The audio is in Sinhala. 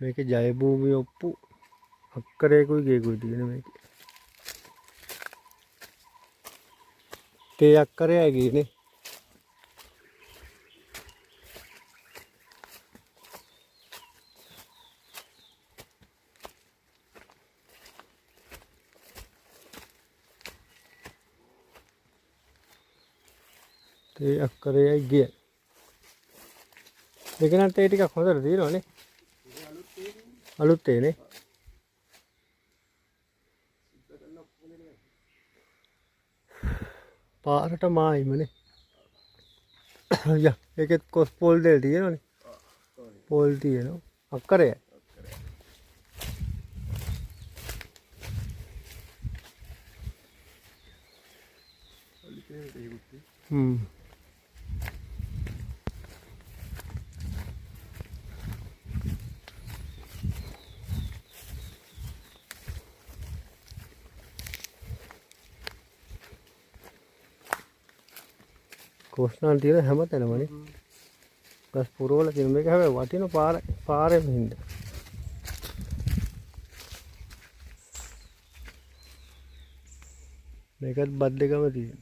මේකේ ජය භූමිය ඔප්පු අක්කරයකුයි ගේකුයි තියෙන මේකේ. තේ අක්කරයයි ගේනේ. තේ අක්කරයයි ගිය. මේක නම් තේ ටිකක් හොඳට තියෙනවනේ. අලුත් තේනේ. පාරට මායිමනේ. යා ඒකෙත් කොස් පොල් දෙල් තියෙනවනේ. පොල් තියෙනවා. අක්කරයයි. කොස්නාල් තියෙන හැම තැනමනේ. ගස් පුරවල තියෙන මේක හැබැයි වටින පාරෙම හින්දා. මේකත් බත් දෙකම තියෙන.